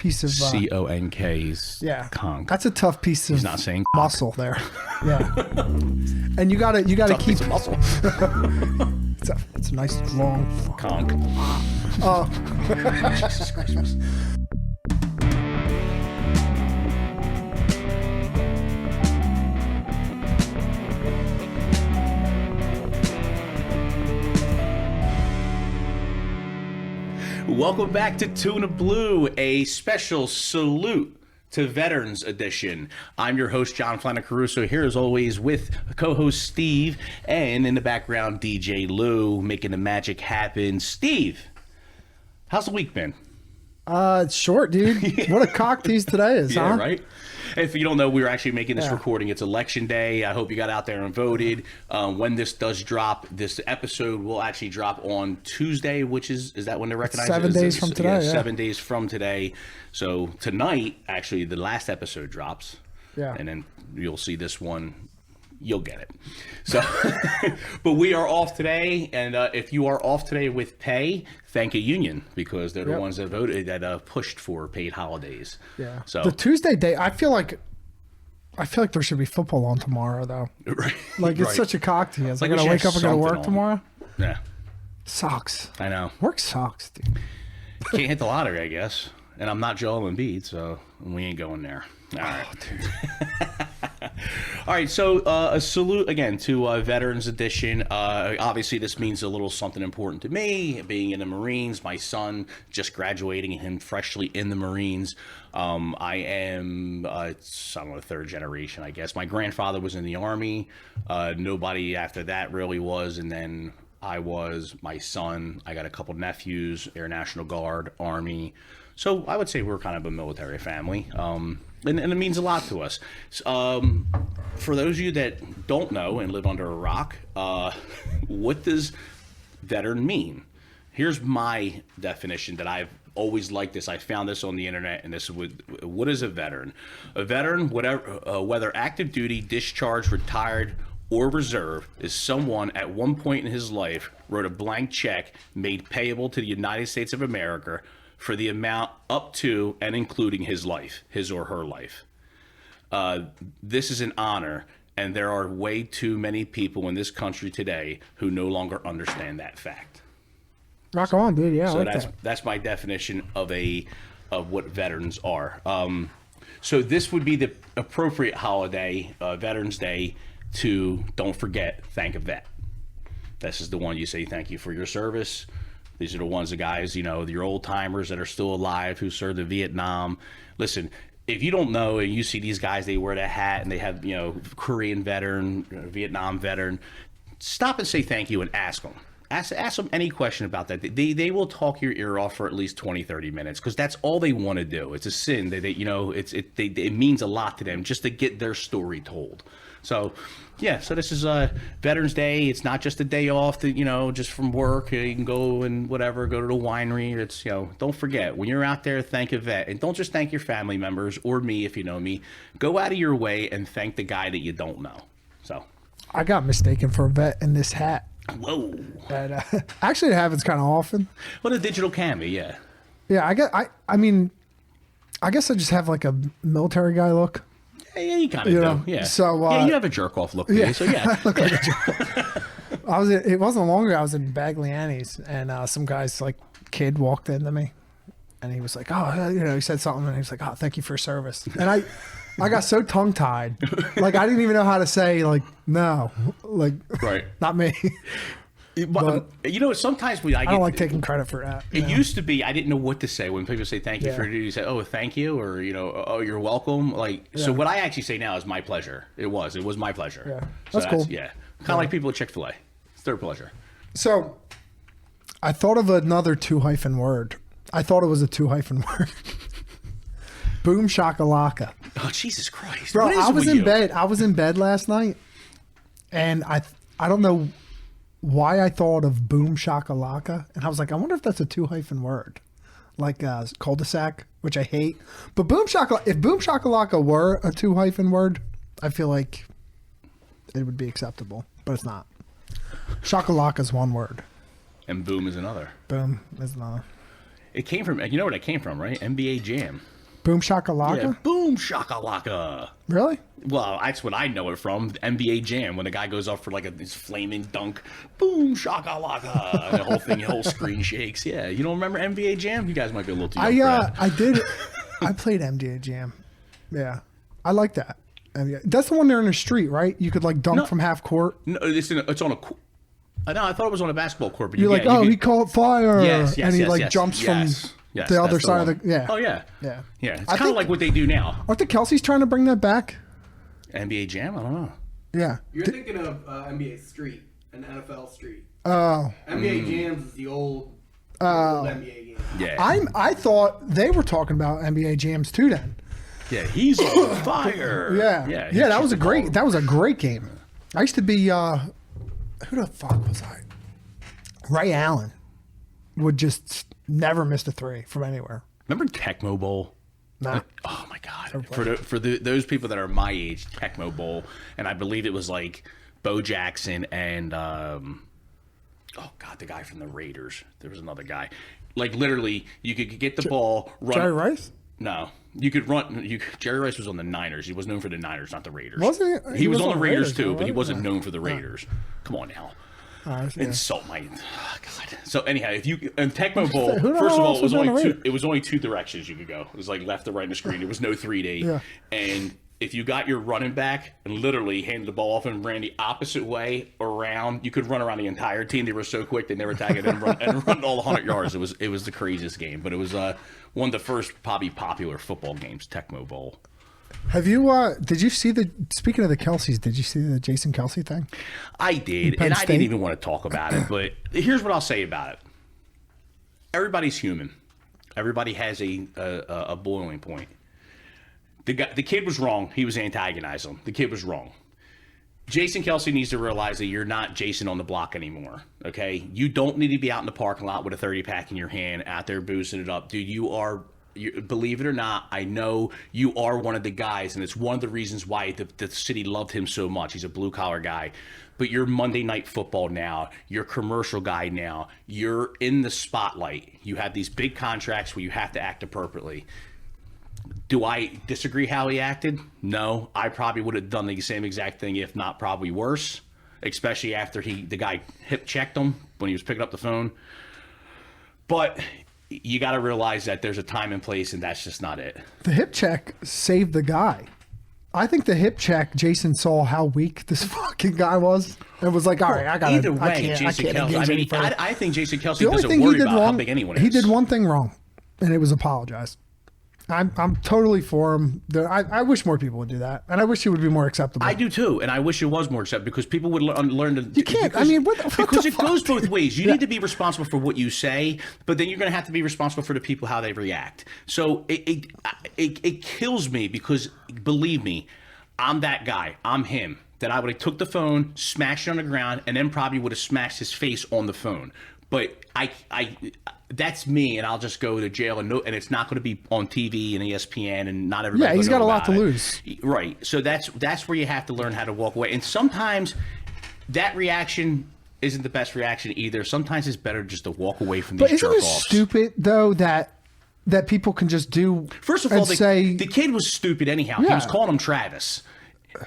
piece of CONK's conch. That's a tough piece of He's not saying muscle there. Yeah. And you gotta keep piece of muscle. it's a nice long Conch. Jesus Christmas. Welcome back to Tuna Blue, a special salute to Veterans Edition. I'm your host, John Flounder Caruso, here as always with co-host Steve, and in the background, DJ Lou, making the magic happen. Steve, how's the week been? It's short, dude. What a cock tease today is, Yeah, huh? right? If you don't know, we were actually making this recording. It's election day. I hope you got out there and voted. When this does drop, this episode will actually drop on Tuesday, which is that when they recognize it? 7 days from today. Yeah. 7 days from today. So tonight, actually, the last episode drops. Yeah. And then you'll see this one. You'll get it. So, but we are off today, and if you are off today with pay, thank a union because they're the ones that voted that pushed for paid holidays. Yeah. So the Tuesday day, I feel like there should be football on tomorrow, though. Right. Like it's such a cock tease. Like I gotta we wake should up and have go to work something tomorrow. Yeah. Sucks. I know. Work sucks, dude. Can't hit the lottery, I guess. And I'm not Joel Embiid, so we ain't going there. All right. All right, so a salute again to Veterans Edition. Obviously, this means a little something important to me, being in the Marines. My son just graduating, him freshly in the Marines. I am, I don't know, third generation, I guess. My grandfather was in the Army. Nobody after that really was, and then I was, my son. I got a couple nephews, Air National Guard, Army. So I would say we're kind of a military family. And it means a lot to us. For those of you that don't know and live under a rock, what does veteran mean? Here's my definition that I've always liked this. I found this on the internet, and this is what is a veteran? A veteran, whether active duty, discharged, retired, or reserve, is someone at one point in his life wrote a blank check made payable to the United States of America for the amount up to and including his life, his or her life. This is an honor, and there are way too many people in this country today who no longer understand that fact. Rock on, dude. Yeah, so I like that's my definition of what veterans are. So this would be the appropriate holiday, Veterans Day, to don't forget, thank a vet. This is the one you say thank you for your service. These are the ones, the guys, you know, your old timers that are still alive who served in Vietnam. Listen, if you don't know and you see these guys, they wear that hat and they have, you know, Korean veteran, Vietnam veteran, stop and say thank you and ask them. Ask them any question about that. They will talk your ear off for at least 20, 30 minutes because that's all they want to do. It's a sin. It means a lot to them just to get their story told. So, yeah, so this is Veterans Day. It's not just a day off that, you know, just from work. You can go and whatever, go to the winery. It's, you know, don't forget, when you're out there, thank a vet. And don't just thank your family members or me if you know me. Go out of your way and thank the guy that you don't know. So I got mistaken for a vet in this hat. Whoa. And, actually, it happens kind of often. What a digital camera, yeah. Yeah, I guess I just have like a military guy look. Yeah, you kind of do. Know? Yeah. So yeah, you have a jerk off look. Yeah. So yeah. I look like a jerk. It wasn't long ago. I was in Bagliani's, and some guy's like kid walked into me, and he was like, "Oh, you know," he said something, and he was like, "Oh, thank you for your service." And I got so tongue tied, like I didn't even know how to say like no, like right, not me. But, you know, sometimes I don't like taking credit for that. It used to be I didn't know what to say when people say thank you for your duty. You say, "Oh, thank you," or you know, "Oh, you're welcome." Like so, what I actually say now is "my pleasure." It was my pleasure. Yeah, so that's cool. Yeah, kind of like people at Chick-fil-A. It's their pleasure. So, I thought of another 2- word. I thought it was a 2- word. Boom shakalaka. Oh, Jesus Christ! Bro, what is I was with in you? bed. I was in bed last night, and I don't know why I thought of boom shakalaka, and I was like, I wonder if that's a 2- word, like cul-de-sac, which I hate. But boom shakalaka, if boom shakalaka were a 2- word, I feel like it would be acceptable, but it's not. Shakalaka is one word, and boom is another. boom is another. It came from, you know where that came from, right? NBA Jam. Boom Shakalaka? Yeah, Boom Shakalaka. Really? Well, that's what I know it from, NBA Jam, when the guy goes up for like this flaming dunk, boom, shakalaka, and the whole screen shakes. Yeah, you don't remember NBA Jam? You guys might be a little too young for that. I did. I played NBA Jam. Yeah, I like that. That's the one there in the street, right? You could like dunk from half court. No, it's on a. No, I thought it was on a basketball court. But You're like, he caught fire, yes, and he yes, jumps from the other side of the. Yeah. Oh yeah. Yeah. Yeah. It's kind of like what they do now. Aren't the Kelce's trying to bring that back? NBA Jam? I don't know. Yeah. You're thinking of NBA Street and NFL Street. Oh. NBA Jams is the old NBA game. Yeah. I thought they were talking about NBA Jams too then. Yeah, he's on fire. Yeah. That was a great game. I used to be who the fuck was I? Ray Allen would just never miss a three from anywhere. Remember Tecmo Bowl? Nah. Oh my god! For those people that are my age, Tecmo Bowl, and I believe it was like Bo Jackson and oh god, the guy from the Raiders. There was another guy. Like literally, you could get the ball, run. Jerry Rice? No, you could run. Jerry Rice was on the Niners. He was known for the Niners, not the Raiders. Was he? He was on the Raiders too, but he wasn't known for the Raiders. Come on now. Insult my God. So anyhow, if you in Tecmo Bowl, first of all, it was only two directions you could go. It was like left to right in the screen. There was no 3D. Yeah. And if you got your running back and literally handed the ball off and ran the opposite way around, you could run around the entire team. They were so quick they never tag it and run all the 100 yards. It was the craziest game, but it was one of the first probably popular football games, Tecmo Bowl. Have you? Did you see Speaking of the Kelce's, did you see the Jason Kelce thing? I did, and I didn't even want to talk about it. But here's what I'll say about it: everybody's human. Everybody has a boiling point. The kid was wrong. He was antagonizing him. The kid was wrong. Jason Kelce needs to realize that you're not Jason on the block anymore. Okay, you don't need to be out in the parking lot with a 30-pack in your hand, out there boosting it up, dude. Believe it or not, I know you are one of the guys, and it's one of the reasons why the city loved him so much. He's a blue-collar guy. But you're Monday Night Football now. You're commercial guy now. You're in the spotlight. You have these big contracts where you have to act appropriately. Do I disagree how he acted? No. I probably would have done the same exact thing, if not probably worse, especially after the guy hip-checked him when he was picking up the phone. But you got to realize that there's a time and place, and that's just not it. The hip check saved the guy. I think the hip check, Jason saw how weak this fucking guy was, and was like, "All right, I got either way." Jason Kelce. I think Jason Kelce doesn't worry about how big anyone is. He did one thing wrong, and it was apologize. I'm totally for him. I wish more people would do that, and I wish it would be more acceptable. I do too, and I wish it was more acceptable because people would learn to. You can't. Because it goes both ways. You need to be responsible for what you say, but then you're going to have to be responsible for the people how they react. So it kills me because believe me, I'm that guy. I'm him. That I would have took the phone, smashed it on the ground, and then probably would have smashed his face on the phone. But that's me, and I'll just go to jail, and it's not going to be on TV and ESPN, and not everybody. Yeah, he's got a lot to lose. Right. So that's where you have to learn how to walk away. And sometimes that reaction isn't the best reaction either. Sometimes it's better just to walk away from these jerk-offs. But isn't it stupid though that people can just do? First of all, the kid was stupid anyhow. Yeah. He was calling him Travis.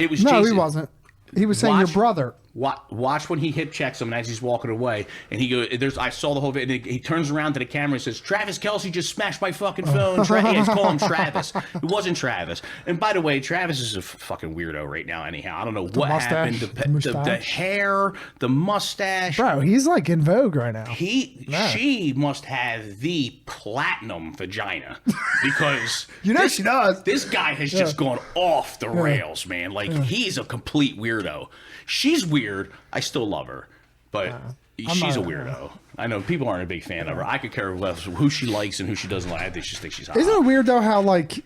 It was Jason. No, he wasn't. He was saying your brother. Watch when he hip checks him as he's walking away, and he goes. I saw the whole video. And he turns around to the camera and says, "Travis Kelce just smashed my fucking phone." He's calling him Travis. It wasn't Travis. And by the way, Travis is a fucking weirdo right now. Anyhow, I don't know what happened. The hair, the mustache. Bro, he's like in vogue right now. She must have the platinum vagina because she does. This guy has just gone off the rails, man. Like he's a complete weirdo. She's weird. I still love her, but she's a weirdo. I know people aren't a big fan of her. I could care less who she likes and who she doesn't like. I just think she's hot. Isn't it weird though how like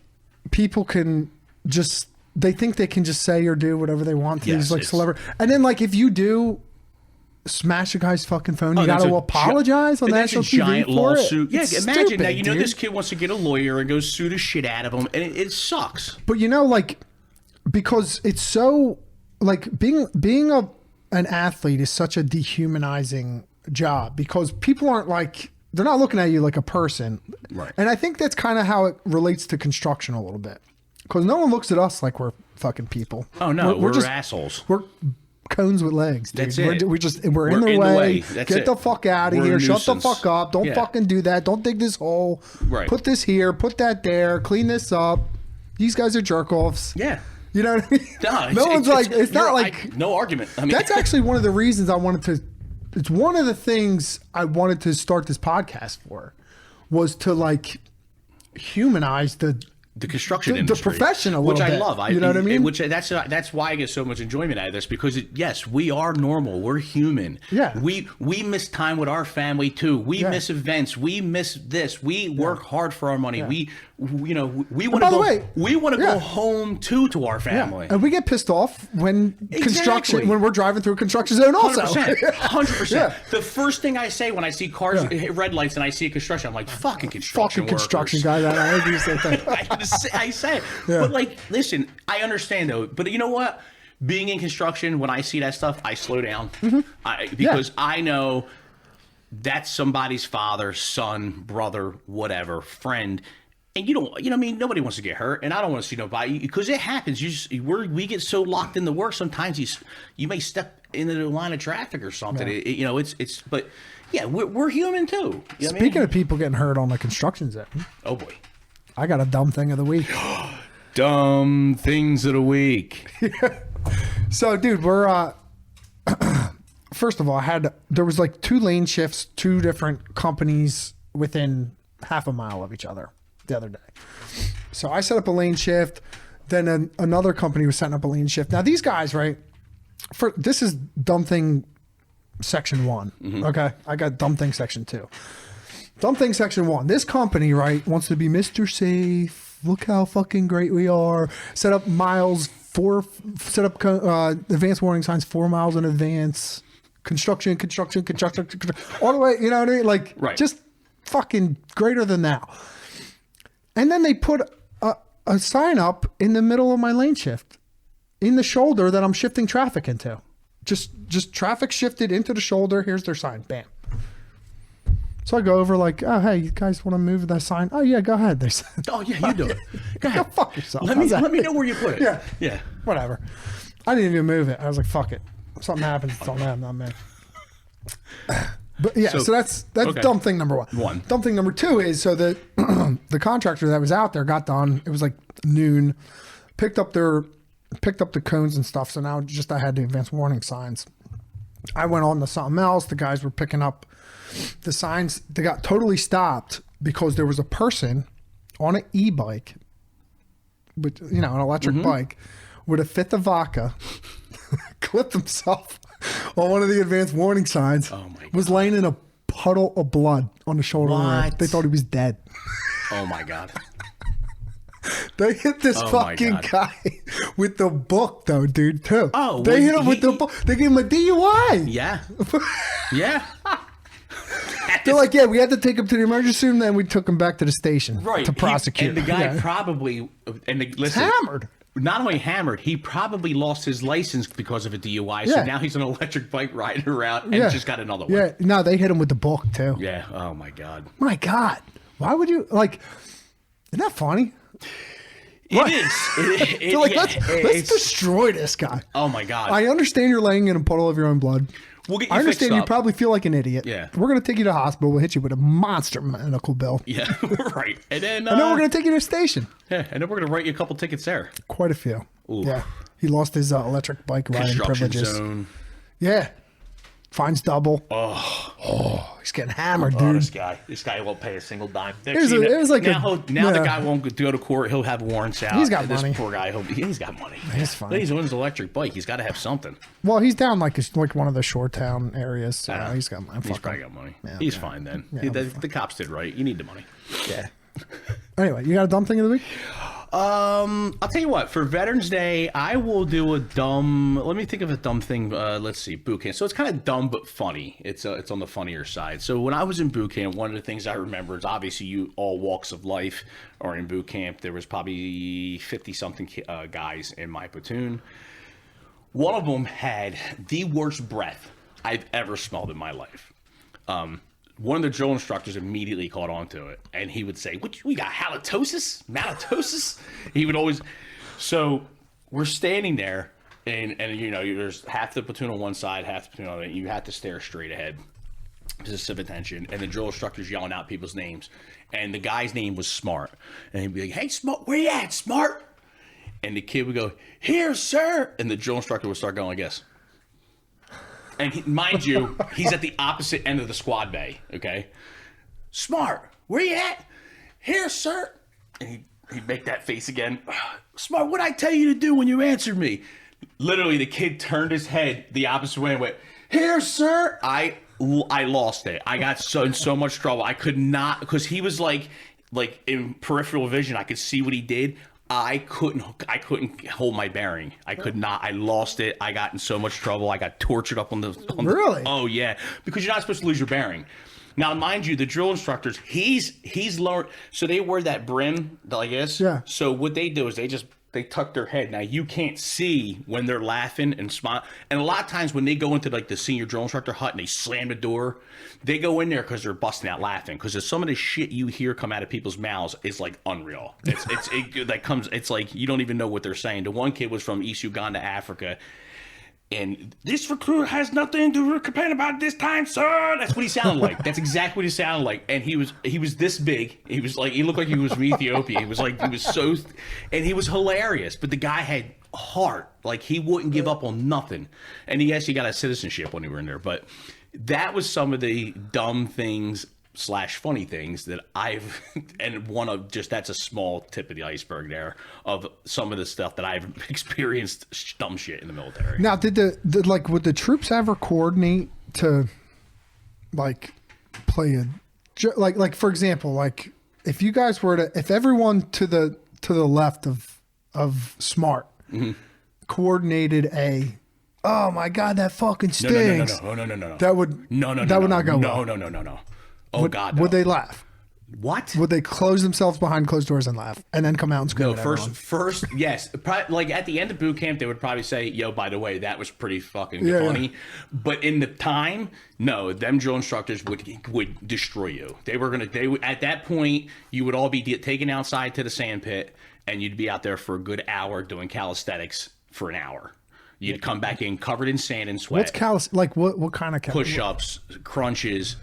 people can just they think they can just say or do whatever they want to these like celebrities, and then like if you do smash a guy's fucking phone, you got to apologize on national TV giant for lawsuit. It. Yeah, it's imagine stupid, that. You know, dude. this kid wants to get a lawyer and go sue the shit out of him, and it sucks. But you know, like because it's so. Like being an athlete is such a dehumanizing job because people aren't like they're not looking at you like a person. Right. And I think that's kind of how it relates to construction a little bit. Because no one looks at us like we're fucking people. Oh, no. We're just assholes. We're cones with legs, dude. That's it. We're in the way. That's Get it. the fuck out of We're a here. Shut the nuisance. fuck up. Don't fucking do that. Don't dig this hole. Right. Put this here. Put that there. Clean this up. These guys are jerk offs. Yeah. You know what I mean? No, one's like, it's not like. no argument. I mean, That's actually one of the reasons I wanted to. It's one of the things I wanted to start this podcast for, was to like humanize the construction the industry, profession a which little I bit. love. You know what I mean? Which that's why I get so much enjoyment out of this, because yes, we are normal. We're human. Yeah. We miss time with our family too. We Yeah. miss events. We miss this. We work hard for our money. Yeah. We want to by the go. way, We want to yeah. go home to our family. And we get pissed off when construction, Exactly. when we're driving through a construction zone also. 100%. Yeah. The first thing I say when I see cars Yeah. hit red lights and I see a construction, I'm like, fucking construction Fucking construction workers. guy. I agree with the same thing. I say it. Yeah. But like, listen, I understand though. But you know what? Being in construction, when I see that stuff, I slow down. Because I know that's somebody's father, son, brother, whatever, friend. And you don't, what I mean, nobody wants to get hurt, and I don't want to see nobody, because it happens. We get so locked in the work. Sometimes you may step into the line of traffic or something. Yeah. But yeah, we're human too. You know what I mean? Speaking of people getting hurt on the construction zone, Oh boy, I got a dumb thing of the week. dumb things of the week. So, dude, we're first of all, there was like 2 lane shifts, 2 different companies within half a mile of each other the other day. So I set up a lane shift, then another company was setting up a lane shift. Now these guys, right? This is dumb thing section 1. Okay, I got dumb thing section 2. Dumb thing section 1. This company, right, wants to be Mr. Safe. Look how fucking great we are. Set up advanced warning signs 4 miles in advance. Construction, all the way, you know what I mean? Like, Right. just fucking greater than now. And then they put a sign up in the middle of my lane shift, in the shoulder that I'm shifting traffic into. Just traffic shifted into the shoulder. Here's their sign. Bam. So I go over like, oh, hey, you guys want to move that sign? Oh, yeah, go ahead. They said, Oh yeah, you do it. Go ahead. go fuck yourself. Let me know where you put it. Yeah. Yeah. Whatever. I didn't even move it. I was like, fuck it. If something happens, it's on them, not me. But yeah, so that's okay. dumb thing number 1. Dumb thing number 2 is, so the contractor that was out there got done. It was like noon. Picked up the cones and stuff. So now I had the advanced warning signs. I went on to something else. The guys were picking up the signs. They got totally stopped because there was a person on an e-bike, with an electric bike, with a fifth of vodka, clipped himself on one of the advanced warning signs. Oh my God. Was laying in a puddle of blood on the shoulder. What? They thought he was dead. Oh my God. They hit this Oh my fucking God. guy with the book, though, dude. Too. Oh, they well, hit him with the book. They gave him a DUI. Yeah. Yeah. They're like, yeah, we had to take him to the emergency room, then we took him back to the station to prosecute. And the guy Yeah. probably, listen, hammered. Not only hammered, he probably lost his license because of a DUI. So Yeah. now he's an electric bike riding around and Yeah. just got another one. Yeah, no, they hit him with the book too. Yeah. Oh my God. My God, why would you like? Isn't that funny? It is. They're like, let's it's- destroy this guy. Oh my God. I understand you're laying in a puddle of your own blood. We'll get you I understand fixed you up. probably feel like an idiot. Yeah. We're gonna take you to the hospital. We'll hit you with a monster medical bill, Yeah. Right. And then, and then we're gonna take you to the station. yeah, and then we're gonna write you a couple tickets there. Quite a few. Ooh. Yeah, he lost his electric bike riding Construction privileges. zone. Yeah, fines double. Oh, He's getting hammered, oh, dude. this guy won't pay a single dime. It was like now a- now the yeah. guy won't go to court. He'll have warrants out. He's got this money. Poor guy. He's got money. He's fine. He's on his electric bike. He's got to have something. Well, he's down like one of the shore town areas, so he's got money. He's Fuck probably him. got money. Yeah, He's yeah. fine then. Yeah, The cops did right. You need the money. Yeah. Anyway, you got a dumb thing of the week? I'll tell you what. For Veterans Day, I will do a dumb. Let me think of a dumb thing. Let's see, boot camp. So it's kind of dumb but funny. It's on the funnier side. So when I was in boot camp, one of the things I remember is obviously all walks of life are in boot camp. There was probably 50 something guys in my platoon. One of them had the worst breath I've ever smelled in my life. one of the drill instructors immediately caught on to it, and he would say, "What we got? Halitosis? Malitosis?" He would always. So we're standing there, and there's half the platoon on one side, half the platoon on the other. You have to stare straight ahead. Just of attention, and the drill instructor's yelling out people's names, and the guy's name was Smart, and he'd be like, "Hey, Smart, where you at, Smart?" And the kid would go, "Here, sir," and the drill instructor would start going like this. And mind you, he's at the opposite end of the squad bay. Okay, Smart, where you at? Here, sir. And he'd make that face again. Smart, what'd I tell you to do when you answered me? Literally, the kid turned his head the opposite way and went, "Here, sir." I lost it. I got in so much trouble. I could not, because he was like in peripheral vision. I could see what he did. I couldn't hold my bearing. I could not. I lost it. I got in so much trouble. I got tortured up on the. Really? Oh yeah, because you're not supposed to lose your bearing. Now, mind you, the drill instructors, he's lowered, so they wear that brim like this. Yeah. So what they do is they tuck their head. Now you can't see when they're laughing and smile. And a lot of times when they go into like the senior drill instructor hut and they slam the door, they go in there because they're busting out laughing. Because some of the shit you hear come out of people's mouths is like unreal. It's like you don't even know what they're saying. The one kid was from East Uganda, Africa. And this recruit has nothing to complain about this time, sir. That's what he sounded like. That's exactly what he sounded like. And he was this big. He looked like he was from Ethiopia. He was so, and he was hilarious. But the guy had heart. Like, he wouldn't give up on nothing. And he actually got a citizenship when we were in there. But that was some of the dumb things / funny things that I've, and one of just, that's a small tip of the iceberg there of some of the stuff that I've experienced dumb shit in the military. Now, would the troops ever coordinate to like play like for example, like if you guys were to, if everyone to the left of Smart coordinated oh my God, that fucking stinks. No. That would not go well. No. Oh God! No. Would they laugh? What? Would they close themselves behind closed doors and laugh, and then come out and scream? No, first, yes. Like at the end of boot camp, they would probably say, "Yo, by the way, that was pretty fucking funny." Yeah. But in the time, no, them drill instructors would destroy you. They would at that point, you would all be taken outside to the sand pit, and you'd be out there for a good hour doing calisthenics for an hour. You'd come back in covered in sand and sweat. What's what kind of push-ups, crunches,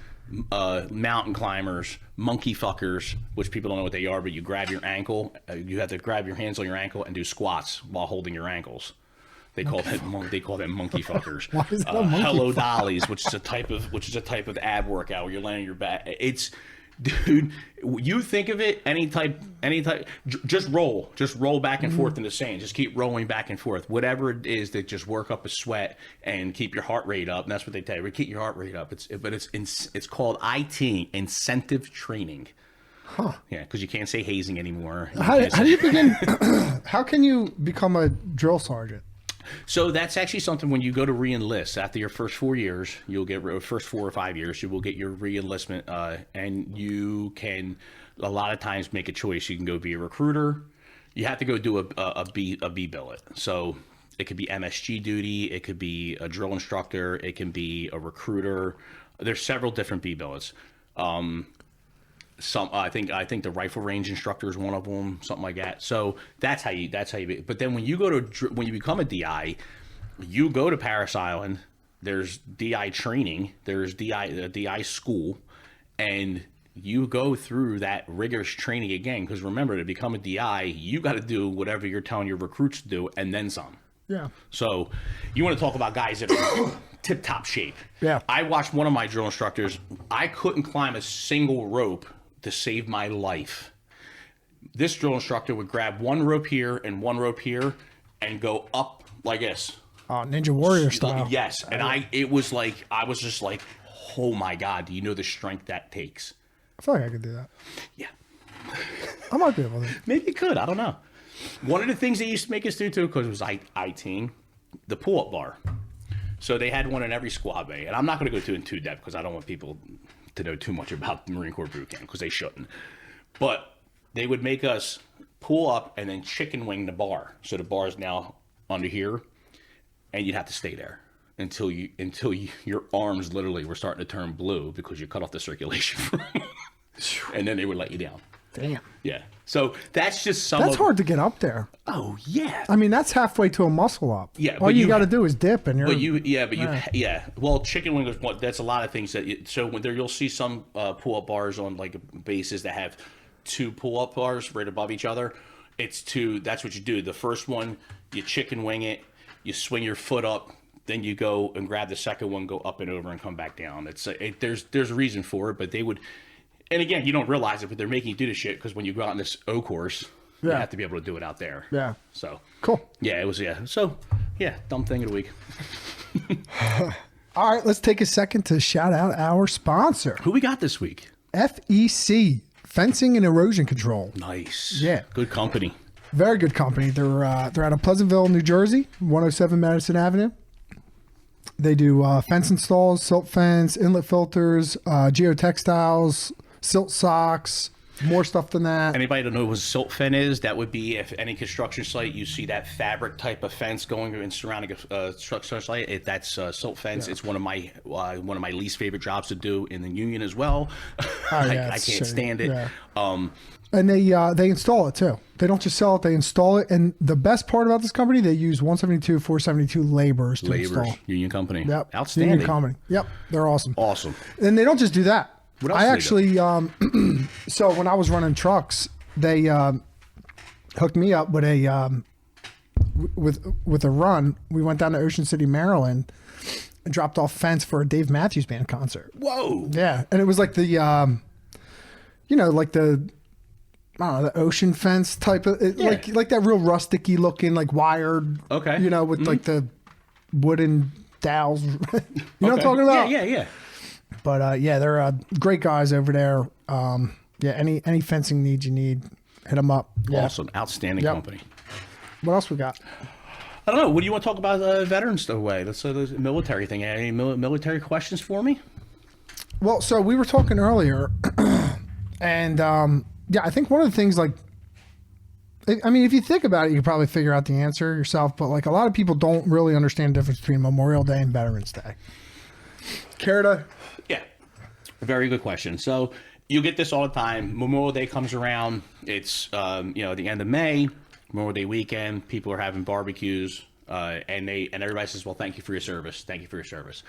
mountain climbers, monkey fuckers, which people don't know what they are, but you grab your ankle, you have to grab your hands on your ankle and do squats while holding your ankles. They call that monkey fuckers. Why is that a monkey hello dollies, which is a type of ab workout where you're laying on your back. It's, dude, you think of it any type, just roll back and forth in the sand. Just keep rolling back and forth. Whatever it is that just work up a sweat and keep your heart rate up. And that's what they tell you. Keep your heart rate up. It's called IT, incentive training. Huh. Yeah, because you can't say hazing anymore. How do you begin? How can you become a drill sergeant? So that's actually something when you go to re-enlist after your first 4 years, you'll get first 4 or 5 years, you will get your re-enlistment, and you can a lot of times make a choice. You can go be a recruiter. You have to go do a B billet. So it could be MSG duty. It could be a drill instructor. It can be a recruiter. There's several different B billets. I think the rifle range instructor is one of them, something like that. So that's how you. But then when you become a DI, you go to Paris Island. There's DI training. There's DI school, and you go through that rigorous training again. Because remember, to become a DI, you got to do whatever you're telling your recruits to do, and then some. Yeah. So you want to talk about guys that are tip-top shape. Yeah. I watched one of my drill instructors. I couldn't climb a single rope to save my life. This drill instructor would grab one rope here and one rope here and go up like this. Oh, Ninja Warrior style. Yes. And I was just like, oh my God, do you know the strength that takes? I feel like I could do that. Yeah. I might be able to. Maybe you could. I don't know. One of the things they used to make us do too, because it was IT, the pull-up bar. So they had one in every squad bay. And I'm not going to go into depth because I don't want people to know too much about the Marine Corps boot camp, because they shouldn't. But they would make us pull up and then chicken wing the bar. So the bar is now under here, and you'd have to stay there. until your arms literally were starting to turn blue because you cut off the circulation, and then they would let you down. Damn. Yeah. So that's just That's hard to get up there. Oh yeah. I mean, that's halfway to a muscle up. Yeah. All you got to do is dip, and you're. Well, chicken wing is what. That's a lot of things so when you'll see some pull-up bars on like bases that have 2 pull-up bars right above each other. That's what you do. The first one, you chicken wing it, you swing your foot up, then you go and grab the second one, go up and over, and come back down. There's a reason for it, but they would. And again, you don't realize it, but they're making you do this shit because when you go out in this O course, you have to be able to do it out there. Yeah. So cool. Yeah, it was. Yeah. So yeah, dumb thing of the week. All right, let's take a second to shout out our sponsor. Who we got this week? FEC, Fencing and Erosion Control. Nice. Yeah. Good company. Very good company. They're out of Pleasantville, New Jersey, 107 Madison Avenue. They do fence installs, silt fence, inlet filters, geotextiles, silt socks, more stuff than that. Anybody don't know what silt fence is? That would be if any construction site you see that fabric type of fence going and surrounding a construction site. That's silt fence. Yeah. It's one of my least favorite jobs to do in the union as well. I can't stand it. Yeah. And they install it too. They don't just sell it; they install it. And the best part about this company, they use 172, 472 laborers to install. Union company. Yep. Outstanding. Union company. Yep. They're awesome. Awesome. And they don't just do that. What else I actually, so when I was running trucks, they hooked me up with a run. We went down to Ocean City, Maryland, and dropped off fence for a Dave Matthews Band concert. Whoa! Yeah, and it was like the, like the, I don't know, the ocean fence type of, like that real rusticy looking, like wired. Okay. With like the wooden dowels. You know what I'm talking about? Yeah. But they're great guys over there. Any fencing needs you need, hit them up. Yeah. Awesome, outstanding company. What else we got? I don't know. What do you want to talk about? Veterans away. Let's the military thing. Any military questions for me? Well, so we were talking earlier, and I think one of the things, like, I mean, if you think about it, you can probably figure out the answer yourself. But like, a lot of people don't really understand the difference between Memorial Day and Veterans Day. Care to? Yeah, very good question. So you get this all the time. Memorial Day comes around. It's the end of May, Memorial Day weekend. People are having barbecues, and everybody says, "Well, thank you for your service. Thank you for your service."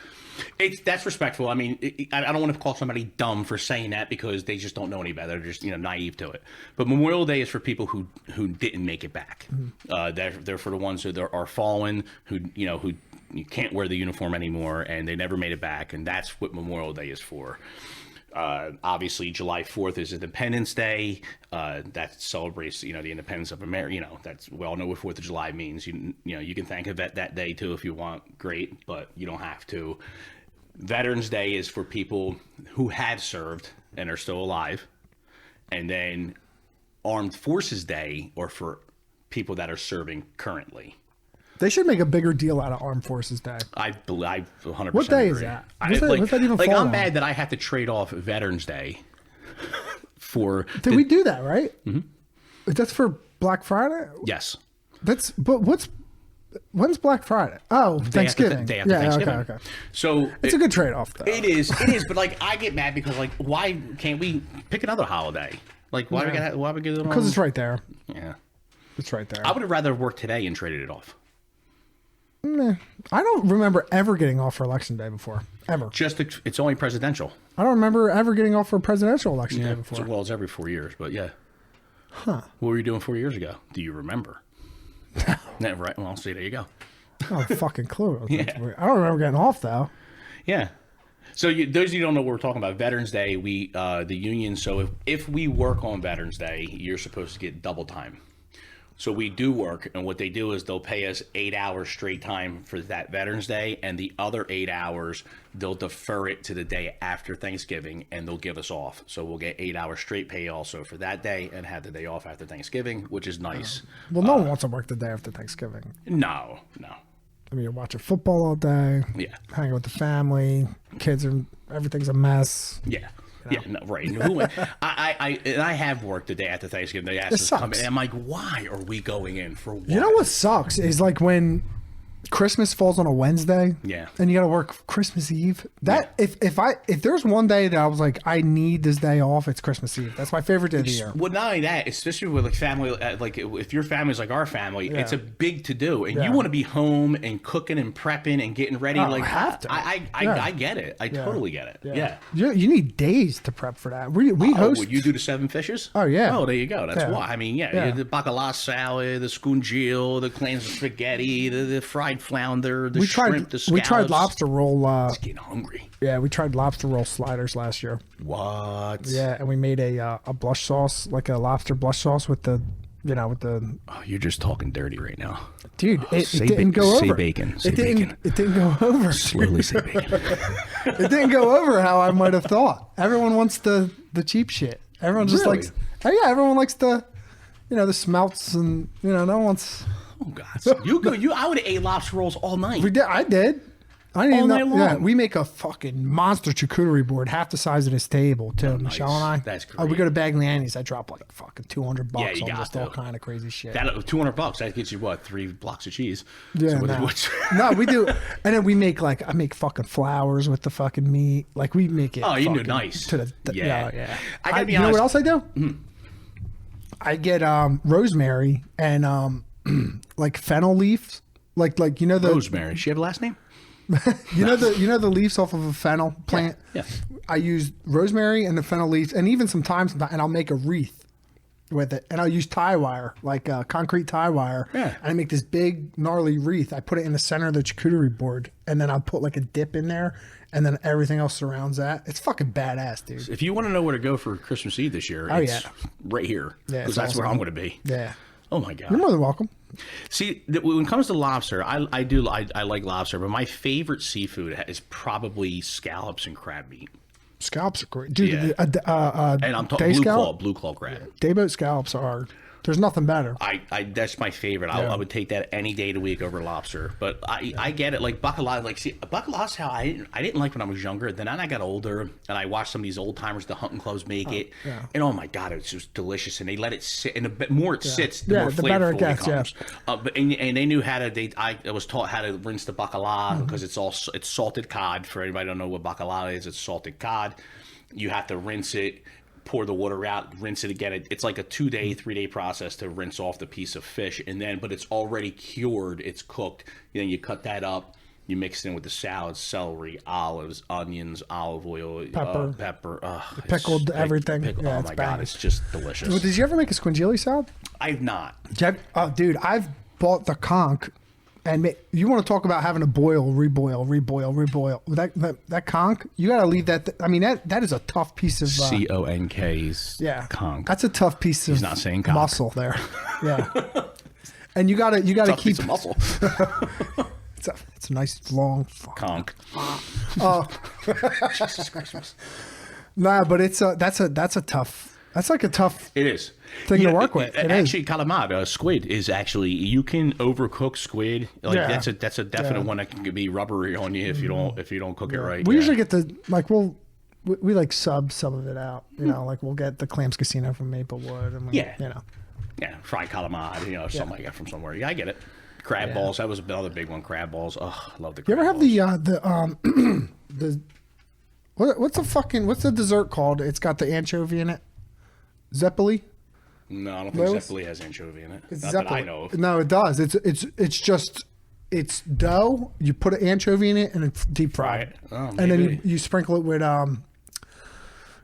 That's respectful. I mean, I don't want to call somebody dumb for saying that because they just don't know any better. They're just naive to it. But Memorial Day is for people who didn't make it back. They're for the ones who are fallen, who you can't wear the uniform anymore, and they never made it back, and that's what Memorial Day is for. Obviously, July 4th is Independence Day. That celebrates, the independence of America. We all know what 4th of July means. You can thank a vet that day too if you want. Great, but you don't have to. Veterans Day is for people who have served and are still alive, and then Armed Forces Day or for people that are serving currently. They should make a bigger deal out of Armed Forces Day. I 100%. What day agree. is that? What's that even fall I'm on? mad that I have to trade off Veterans Day for. We do that, right? Mm-hmm. That's for Black Friday. Yes. When's Black Friday? Oh, Thanksgiving. Day after Thanksgiving. Okay. So it's a good trade-off, though. It is. But like, I get mad because like, why can't we pick another holiday? Like, why we get it on? Because it's right there. Yeah. It's right there. I would have rather worked today and traded it off. I don't remember ever getting off for Election Day before. Ever. It's only presidential. I don't remember ever getting off for presidential election day before. Well, it's every 4 years, but yeah. Huh. What were you doing 4 years ago? Do you remember? No. Right. Well, see, there you go. I don't have a fucking clue. Yeah. I don't remember getting off, though. Yeah. So those of you who don't know what we're talking about, Veterans Day, the union, so if we work on Veterans Day, you're supposed to get double time. So we do work, and what they do is they'll pay us 8 hours straight time for that Veterans Day, and the other 8 hours, they'll defer it to the day after Thanksgiving, and they'll give us off. So we'll get 8 hours straight pay also for that day and have the day off after Thanksgiving, which is nice. Well, no one wants to work the day after Thanksgiving. No. I mean, you're watching football all day. Yeah. Hanging with the family. Everything's a mess. Yeah. Yeah, no, right. I have worked the day after Thanksgiving. They asked us to come in. And I'm like, why are we going in for what? You know what sucks is like when Christmas falls on a Wednesday. Yeah. And you got to work Christmas Eve. If there's one day that I was like, I need this day off, it's Christmas Eve. That's my favorite day of the year. Well, not only that, especially with like family, like if your family's like our family, it's a big to do, and you want to be home and cooking and prepping and getting ready. Oh, like I have to. I get it. I totally get it. Yeah. You need days to prep for that. We host. Would you do the 7 fishes? Oh, yeah. Oh, there you go. That's why. I mean, the bacala salad, the scungio, the clams of spaghetti, the fried flounder, the shrimp, the scallops. We tried lobster roll. It's getting hungry. Yeah, we tried lobster roll sliders last year. What? Yeah, and we made a blush sauce, like a lobster blush sauce with the. Oh, you're just talking dirty right now. Dude, it didn't go over. Say bacon. Say bacon. It didn't go over. Slowly say bacon. It didn't go over how I might have thought. Everyone wants the cheap shit. Everyone just likes. Oh yeah, everyone likes the smelts and no one wants. Oh God, so I would have ate lobster rolls all night. I did. I didn't all know. night long. Yeah, we make a fucking monster charcuterie board, half the size of this table, too. Michelle and I. That's great. Oh, we go to Bagliani's. I drop like fucking $200 Yeah, you on got just to. all kind of crazy shit. That $200. That gets you what? 3 blocks of cheese. Yeah, So no, we do. And then we make I make fucking flowers with the fucking meat. Like we make it. Oh, you do nice. To the Yeah. I gotta be you know honest. what else I do? I get rosemary and like fennel leaves. Like the Rosemary. She have a last name? you know the leaves off of a fennel plant. Yeah. I use rosemary and the fennel leaves, and even sometimes, and I'll make a wreath with it, and I'll use tie wire, like concrete tie wire. Yeah. And I make this big gnarly wreath. I put it in the center of the charcuterie board, and then I'll put like a dip in there, and then everything else surrounds that. It's fucking badass, dude. If you want to know where to go for Christmas Eve this year, it's right here. Yeah, because that's where I'm going to be. Yeah. Oh my God. You're more than welcome. See, when it comes to lobster, I like lobster, but my favorite seafood is probably scallops and crab meat. Scallops are great, dude. Yeah. And I'm talking blue claw crab. Dayboat scallops are. There's nothing better. That's my favorite. I would take that any day of the week over lobster. But I get it. Like bacala, bacala's how I didn't like when I was younger. Then I got older and I watched some of these old timers, the hunting clubs, make it. Yeah. And oh my God, it's just delicious. And they let it sit. And the more it sits, the more better it flavorful gets. it comes. But they knew how to. I was taught how to rinse the bacala because it's salted cod. For anybody who don't know what bacala is, it's salted cod. You have to rinse it. Pour the water out, rinse it again. It's like a 2-day, 3-day process to rinse off the piece of fish, but it's already cured. It's cooked. Then you cut that up. You mix it in with the salad, celery, olives, onions, olive oil, pepper. Pickled everything. Oh my God, it's just delicious. Well, did you ever make a squingili salad? I've not. Dude, I've bought the conch. And you want to talk about having to boil, reboil. That conch, you got to leave that. I mean, that is a tough piece of CONK's conch. That's a tough piece of He's not saying conch. Muscle there. Yeah. And you got to keep piece of muscle. It's a nice long conch. Jesus Christmas. Nah, but that's a tough. That's like a tough. It is. Thing to work with. Actually, calamari, squid is actually, you can overcook squid. Like that's a definite one that can be rubbery on you if you don't cook it right. We usually get we like sub some of it out. Like we'll get the Clams Casino from Maplewood, and fried calamari, something like that from somewhere. Yeah, I get it. Crab balls, that was another big one. Crab balls, oh, I love the crab balls. You ever have the what's the dessert called? It's got the anchovy in it. Zeppeli? No, I don't think Zeppeli has anchovy in it. Not that I know of. No, it does. It's dough. You put an anchovy in it and it's deep fried. Oh, and then you sprinkle it with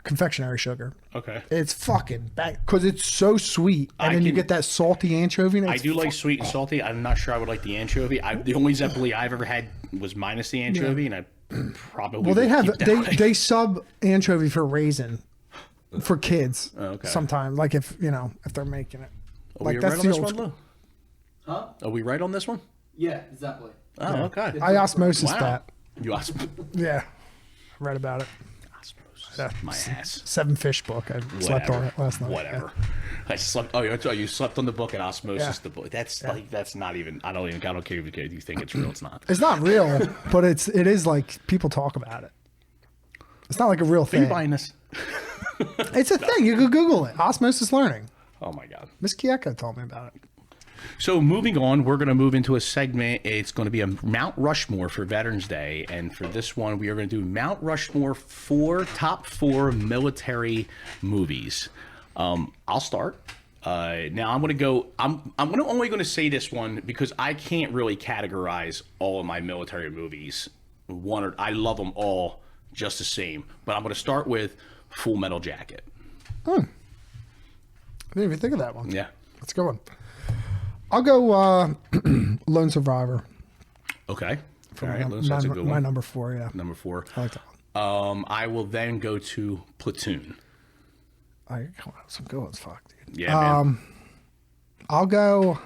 confectionery sugar. Okay. It's fucking bad because it's so sweet, and then you get that salty anchovy in it. I do like sweet and salty. I'm not sure I would like the anchovy. The only Zeppeli I've ever had was minus the anchovy, and I probably they sub anchovy for raisin. For kids, sometimes, like if they're making it. Are we right on this one, Lou? Huh? Are we right on this one? Yeah, exactly. Oh, okay. I osmosis that. You osmosis? Yeah, I read about it. Osmosis. My ass. 7 Fish book. I slept on it last night. Whatever. Yeah. I slept. Oh, you slept on the book and osmosis the book. That's that's not even. I don't care if you think it's real. It's not. It's not real, but it is like people talk about it. It's not like a real thing. Are you buying this? It's a thing. You could Google it. Osmosis learning. Oh my God. Miss Kieka told me about it. So moving on, we're going to move into a segment. It's going to be a Mount Rushmore for Veterans Day. And for this one, we are going to do Mount Rushmore top four military movies. I'll start. Now I'm going to go, only going to say this one because I can't really categorize all of my military movies. I love them all just the same. But I'm going to start with Full Metal Jacket. I didn't even think of that one. Yeah. That's a good one. I'll go Lone Survivor. Okay. For All right. my, That's a good my one. number 4, yeah. Number 4. I like that one. I will then go to Platoon. Come on, some good ones, fuck, dude. Yeah, man. I'll go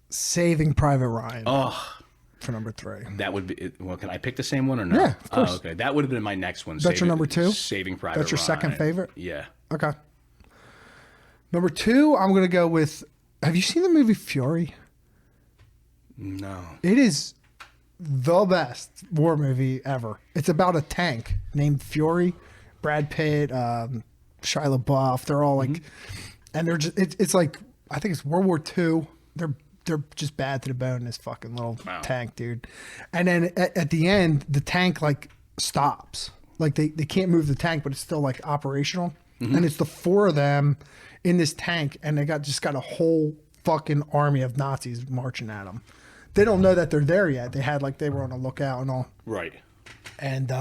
Saving Private Ryan. Oh, for number 3. that would be. Well, can I pick the same one or not? Yeah, of course. Oh, okay, that would have been my next one. That's your number 2? Saving Private. That's your second Ryan. favorite? Yeah. Okay. Number 2, I'm gonna go with. Have you seen the movie Fury? No. It is the best war movie ever. It's about a tank named Fury. Brad Pitt, Shia LaBeouf. They're all like, and they're just. It's like I think it's World War II. They're just bad to the bone. This fucking little tank, dude. And then at the end, the tank like stops. Like they can't move the tank, but it's still like operational. And it's the 4 of them in this tank, and they just got a whole fucking army of Nazis marching at them. They don't know that they're there yet. They were on a lookout and all. Right. And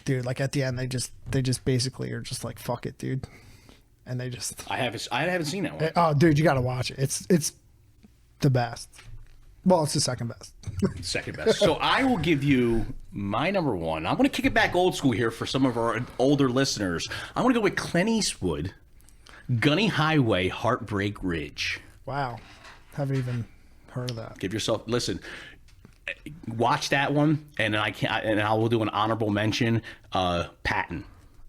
dude, like at the end, they just basically are just like, fuck it, dude. And they just. I haven't seen that one. Oh, dude, you got to watch it. It's the best. Well, it's the second best. Second best. So I will give you my number 1. I'm going to kick it back old school here for some of our older listeners. I'm going to go with Clint Eastwood, Gunny Highway, Heartbreak Ridge. Wow, haven't even heard of that. Give yourself listen. Watch that one, and I will do an honorable mention. Patton.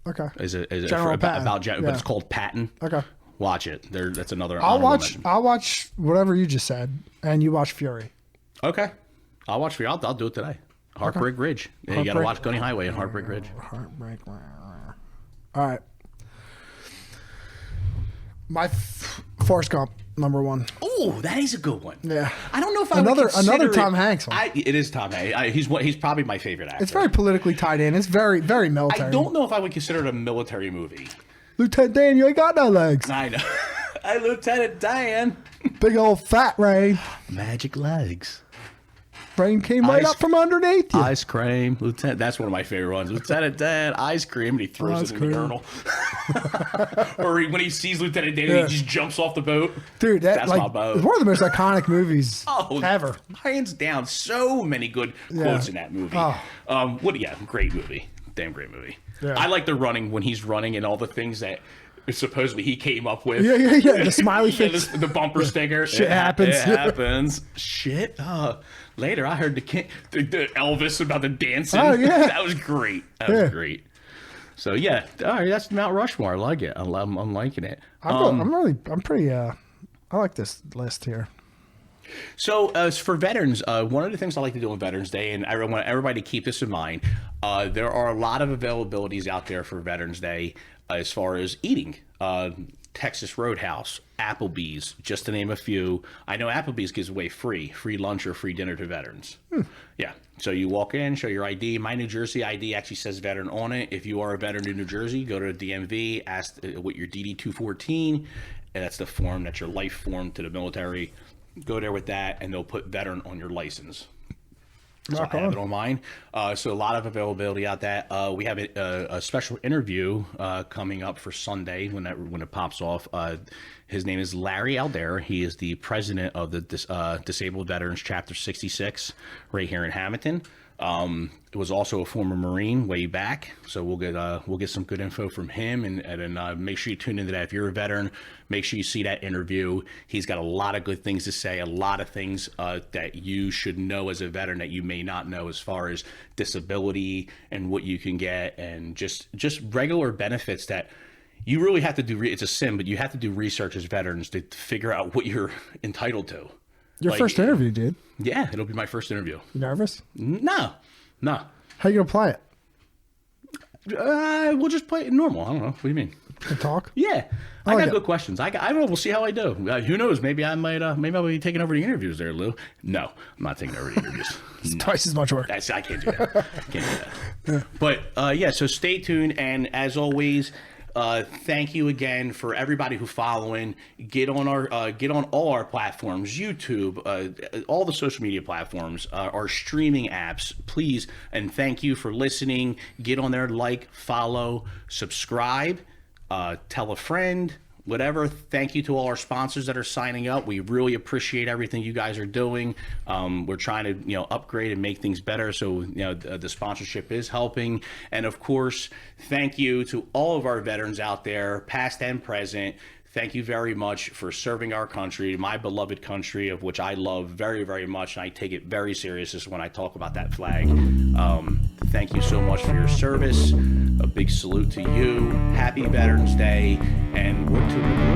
Okay. General Patton. But it's called Patton. Okay. Watch it. That's another. I'll honorable watch. mention. I'll watch whatever you just said, and you watch Fury. Okay. I'll watch Fury. I'll do it today. Heartbreak Ridge. Yeah, you got to watch Gunny Highway and Heartbreak Ridge. Heartbreak. All right. My Forrest Gump, number 1. Oh, that is a good one. Yeah. I don't know if I another would consider another Tom it, Hanks one. It is Tom Hanks. He's probably my favorite actor. It's very politically tied in. It's very very military. I don't know if I would consider it a military movie. Lieutenant Dan, you ain't got no legs. I know. Hi, Lieutenant Dan. Big old fat Rain. Magic legs. Rain came right up from underneath you. Ice cream, Lieutenant. That's one of my favorite ones. Lieutenant Dan, ice cream, and he throws it in the urinal. Or when he sees Lieutenant Dan, he just jumps off the boat. Dude, that's my like boat. it's one of the most iconic movies ever. Hands down, so many good quotes in that movie. Great movie. Damn great movie. Yeah. I like the running when he's running and all the things that supposedly he came up with. Yeah. The smiley face. The bumper sticker. Shit happens. It happens. Shit. Later, I heard the Elvis about the dancing. Oh, yeah. That was great. That was great. So, yeah. All right, that's Mount Rushmore. I like it. I'm liking it. I'm pretty, I like this list here. So, as for veterans, one of the things I like to do on Veterans Day, and I want everybody to keep this in mind, there are a lot of availabilities out there for Veterans Day as far as eating. Texas Roadhouse, Applebee's, just to name a few. I know Applebee's gives away free lunch or free dinner to veterans. Yeah. So you walk in, show your ID. My New Jersey ID actually says veteran on it. If you are a veteran in New Jersey, go to the DMV, ask what your DD-214, and that's the form, that's your life form to the military. Go there with that, and they'll put veteran on your license. So I have it on mine. So a lot of availability out there. We have a special interview coming up for Sunday when it pops off. His name is Larry Aldera. He is the president of the Disabled Veterans Chapter 66 right here in Hamilton. It was also a former Marine way back, so we'll get some good info from him, and make sure you tune into that. If you're a veteran, make sure you see that interview. He's got a lot of good things to say, a lot of things that you should know as a veteran that you may not know as far as disability and what you can get, and just regular benefits that you really have to do. It's a sin, but you have to do research as veterans to figure out what you're entitled to. Your first interview, dude. Yeah, it'll be my first interview. You nervous? No. How you gonna play it? We'll just play it normal. I don't know. What do you mean? Can talk? Yeah, I like got it. good questions. I don't know. We'll see how I do. Who knows? Maybe I might. Maybe I'll be taking over the interviews there, Lou. No, I'm not taking over the interviews. It's twice as much work. I can't do that. I can't do that. But yeah, so stay tuned. And as always, thank you again for everybody who's following. Get on all our platforms, YouTube, all the social media platforms, our streaming apps, please. And thank you for listening. Get on there, like, follow, subscribe, tell a friend. Whatever. Thank you to all our sponsors that are signing up. We really appreciate everything you guys are doing. We're trying to, upgrade and make things better. So, the sponsorship is helping. And of course, thank you to all of our veterans out there, past and present. Thank you very much for serving our country, my beloved country, of which I love very, very much. And I take it very serious when I talk about that flag. Thank you so much for your service. A big salute to you. Happy Veterans Day. And we're to